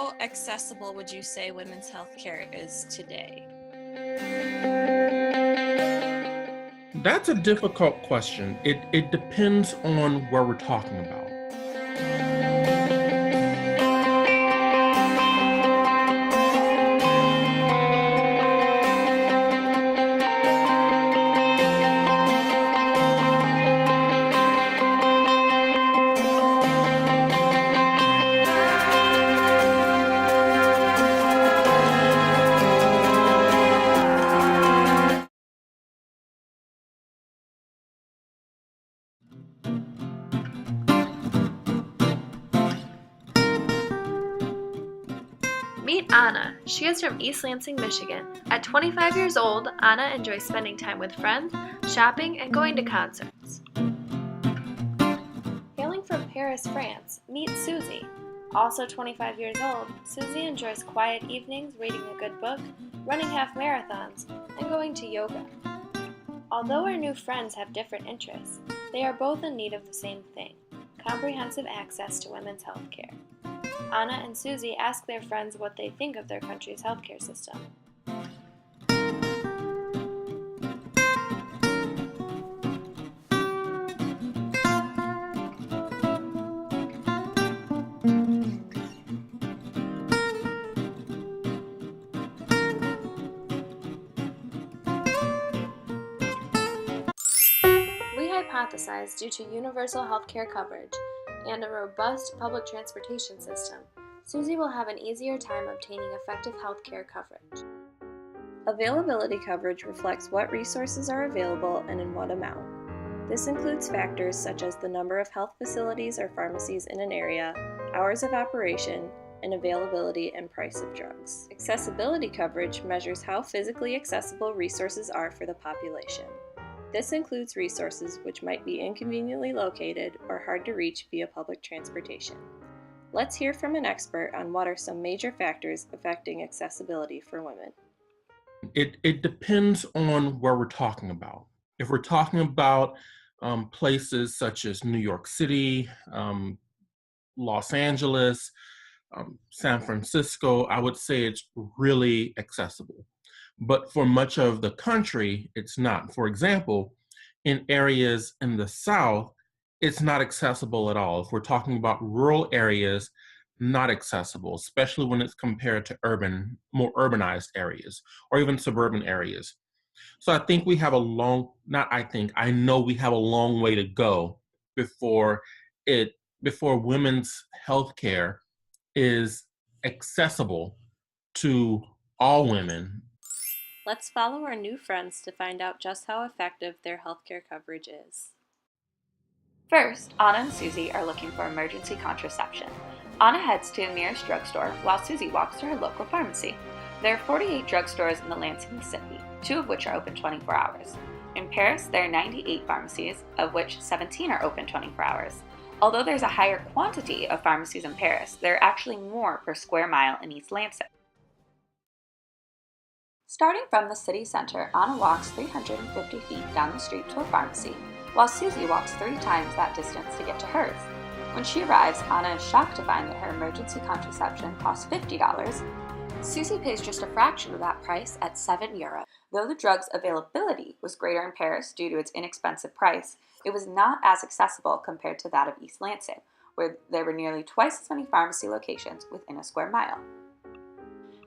How accessible would you say women's healthcare is today? That's a difficult question. It depends on where we're talking about. Meet Anna. She is from East Lansing, Michigan. At 25 years old, Anna enjoys spending time with friends, shopping, and going to concerts. Hailing from Paris, France, meet Susie. Also 25 years old, Susie enjoys quiet evenings reading a good book, running half marathons, and going to yoga. Although our new friends have different interests, they are both in need of the same thing: comprehensive access to women's health care. Anna and Susie ask their friends what they think of their country's healthcare system. We hypothesize due to universal healthcare coverage and a robust public transportation system, Susie will have an easier time obtaining effective healthcare coverage. Availability coverage reflects what resources are available and in what amount. This includes factors such as the number of health facilities or pharmacies in an area, hours of operation, and availability and price of drugs. Accessibility coverage measures how physically accessible resources are for the population. This includes resources which might be inconveniently located or hard to reach via public transportation. Let's hear from an expert on what are some major factors affecting accessibility for women. It depends on where we're talking about. If we're talking about places such as New York City, Los Angeles, San Francisco, I would say it's really accessible. But for much of the country, it's not. For example, in areas in the South, it's not accessible at all. If we're talking about rural areas, not accessible, especially when it's compared to more urbanized areas or even suburban areas. So I think we have I know we have a long way to go before before women's healthcare is accessible to all women. Let's follow our new friends to find out just how effective their healthcare coverage is. First, Anna and Susie are looking for emergency contraception. Anna heads to the nearest drugstore while Susie walks to her local pharmacy. There are 48 drugstores in the Lansing City, 2 of which are open 24 hours. In Paris, there are 98 pharmacies, of which 17 are open 24 hours. Although there's a higher quantity of pharmacies in Paris, there are actually more per square mile in East Lansing. Starting from the city center, Anna walks 350 feet down the street to a pharmacy, while Susie walks 3 times that distance to get to hers. When she arrives, Anna is shocked to find that her emergency contraception costs $50. Susie pays just a fraction of that price at €7. Though the drug's availability was greater in Paris due to its inexpensive price, it was not as accessible compared to that of East Lansing, where there were nearly twice as many pharmacy locations within a square mile.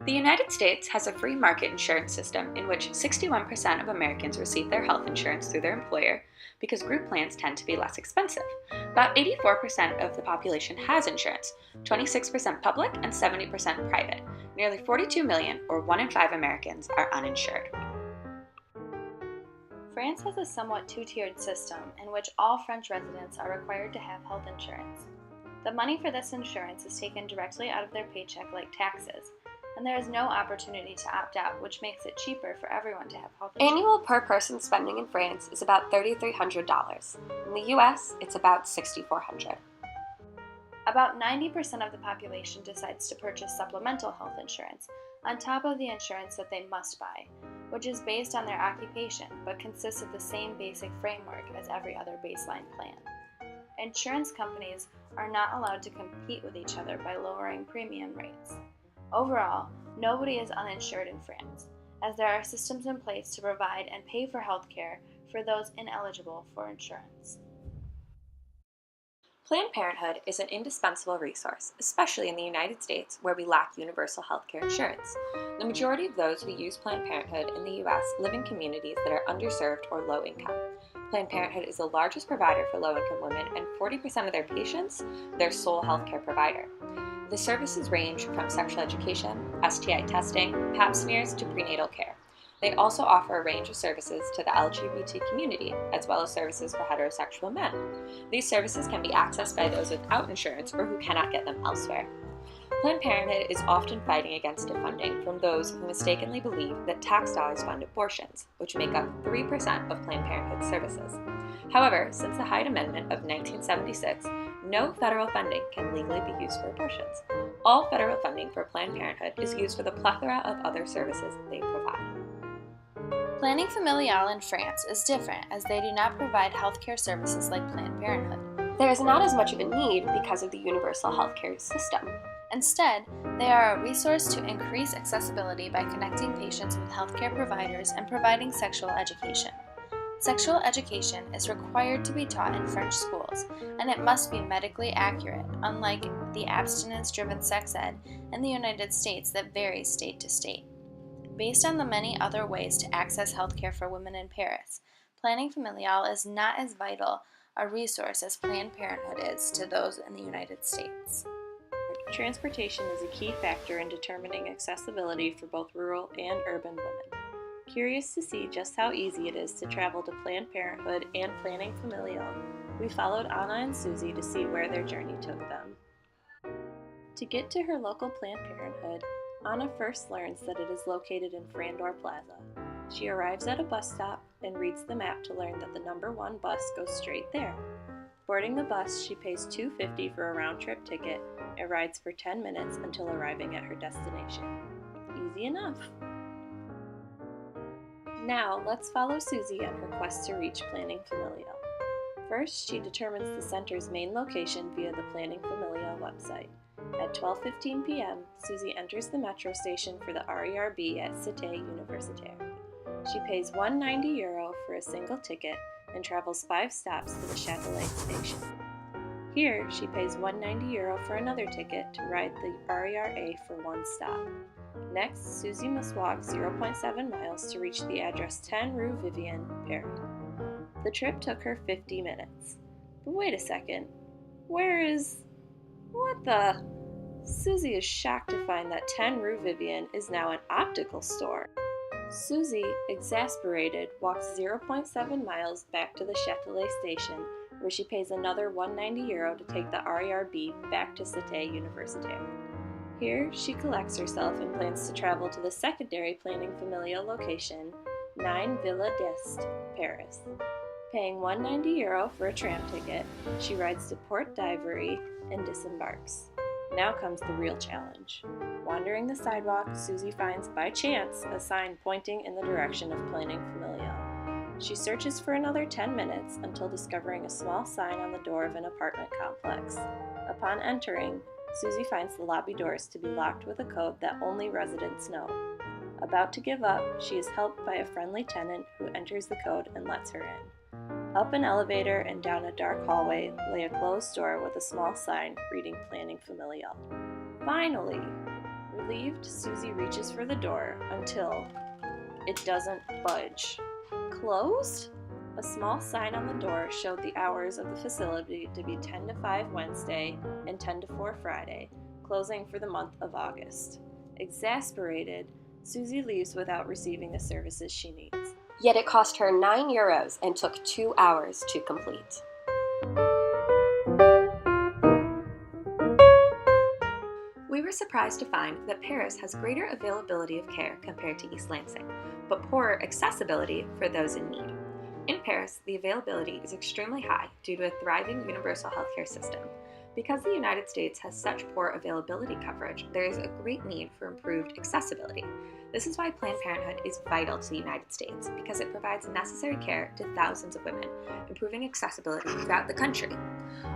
The United States has a free market insurance system in which 61% of Americans receive their health insurance through their employer because group plans tend to be less expensive. About 84% of the population has insurance, 26% public and 70% private. Nearly 42 million, or 1 in 5 Americans, are uninsured. France has a somewhat two-tiered system in which all French residents are required to have health insurance. The money for this insurance is taken directly out of their paycheck like taxes, and there is no opportunity to opt out, which makes it cheaper for everyone to have health insurance. Annual per-person spending in France is about $3,300. In the US, it's about $6,400. About 90% of the population decides to purchase supplemental health insurance, on top of the insurance that they must buy, which is based on their occupation, but consists of the same basic framework as every other baseline plan. insurance companies are not allowed to compete with each other by lowering premium rates. Overall, nobody is uninsured in France, as there are systems in place to provide and pay for health care for those ineligible for insurance. Planned Parenthood is an indispensable resource, especially in the United States where we lack universal health care insurance. The majority of those who use Planned Parenthood in the U.S. live in communities that are underserved or low income. Planned Parenthood is the largest provider for low-income women, and 40% of their patients, their sole healthcare provider. The services range from sexual education, STI testing, pap smears, to prenatal care. They also offer a range of services to the LGBT community, as well as services for heterosexual men. These services can be accessed by those without insurance or who cannot get them elsewhere. Planned Parenthood is often fighting against defunding from those who mistakenly believe that tax dollars fund abortions, which make up 3% of Planned Parenthood services. However, since the Hyde Amendment of 1976, no federal funding can legally be used for abortions. All federal funding for Planned Parenthood is used for the plethora of other services they provide. Planning familiale in France is different, as they do not provide healthcare services like Planned Parenthood. There is not as much of a need because of the universal healthcare system. Instead, they are a resource to increase accessibility by connecting patients with healthcare providers and providing sexual education. Sexual education is required to be taught in French schools, and it must be medically accurate, unlike the abstinence-driven sex ed in the United States that varies state to state. Based on the many other ways to access healthcare for women in Paris, planning familiale is not as vital a resource as Planned Parenthood is to those in the United States. Transportation is a key factor in determining accessibility for both rural and urban women. Curious to see just how easy it is to travel to Planned Parenthood and Planning Familial, we followed Anna and Susie to see where their journey took them. To get to her local Planned Parenthood, Anna first learns that it is located in Frandor Plaza. She arrives at a bus stop and reads the map to learn that the number 1 bus goes straight there. Boarding the bus, she pays $2.50 for a round-trip ticket and rides for 10 minutes until arriving at her destination. Easy enough. Now, let's follow Susie on her quest to reach Planning Familial. First, she determines the center's main location via the Planning Familial website. At 12:15 p.m., Susie enters the metro station for the RERB at Cité Universitaire. She pays €190 for a single ticket and travels 5 stops to the Châtelet station. Here, she pays €190 for another ticket to ride the RERA for 1 stop. Next, Susie must walk 0.7 miles to reach the address 10 Rue Vivienne, Paris. The trip took her 50 minutes. But wait a second, what the? Susie is shocked to find that 10 Rue Vivienne is now an optical store. Susie, exasperated, walks 0.7 miles back to the Châtelet station, where she pays another €190 to take the RERB back to Cité Universitaire. Here, she collects herself and plans to travel to the secondary Planning Familial location, 9 Villa d'Est, Paris. Paying €190 for a tram ticket, she rides to Port d'Ivory and disembarks. Now comes the real challenge. Wandering the sidewalk, Susie finds, by chance, a sign pointing in the direction of Planning Familial. She searches for another 10 minutes until discovering a small sign on the door of an apartment complex. Upon entering, Susie finds the lobby doors to be locked with a code that only residents know. About to give up, she is helped by a friendly tenant who enters the code and lets her in. Up an elevator and down a dark hallway lay a closed door with a small sign reading Planning Familial. Finally, relieved, Susie reaches for the door until it doesn't budge. Closed? A small sign on the door showed the hours of the facility to be 10 to 5 Wednesday and 10 to 4 Friday, closing for the month of August. Exasperated, Susie leaves without receiving the services she needs. Yet it cost her €9 and took 2 hours to complete. We were surprised to find that Paris has greater availability of care compared to East Lansing, but poorer accessibility for those in need. In Paris, the availability is extremely high due to a thriving universal healthcare system. Because the United States has such poor availability coverage, there is a great need for improved accessibility. This is why Planned Parenthood is vital to the United States, because it provides necessary care to thousands of women, improving accessibility throughout the country.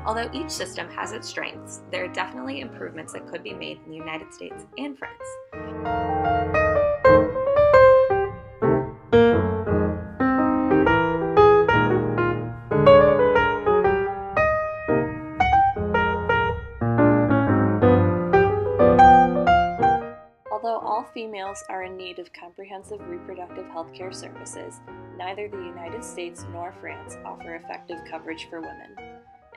Although each system has its strengths, there are definitely improvements that could be made in the United States and France. Although all females are in need of comprehensive reproductive health care services, neither the United States nor France offer effective coverage for women.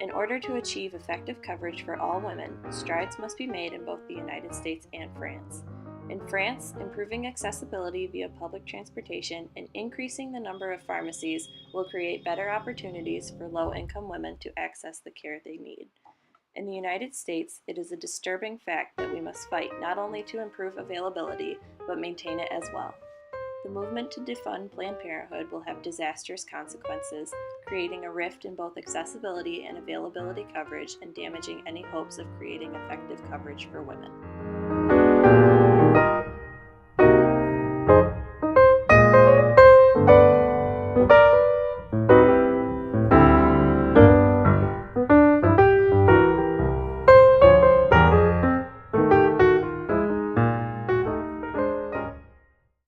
In order to achieve effective coverage for all women, strides must be made in both the United States and France. In France, improving accessibility via public transportation and increasing the number of pharmacies will create better opportunities for low-income women to access the care they need. In the United States, it is a disturbing fact that we must fight not only to improve availability, but maintain it as well. The movement to defund Planned Parenthood will have disastrous consequences, creating a rift in both accessibility and availability coverage and damaging any hopes of creating effective coverage for women.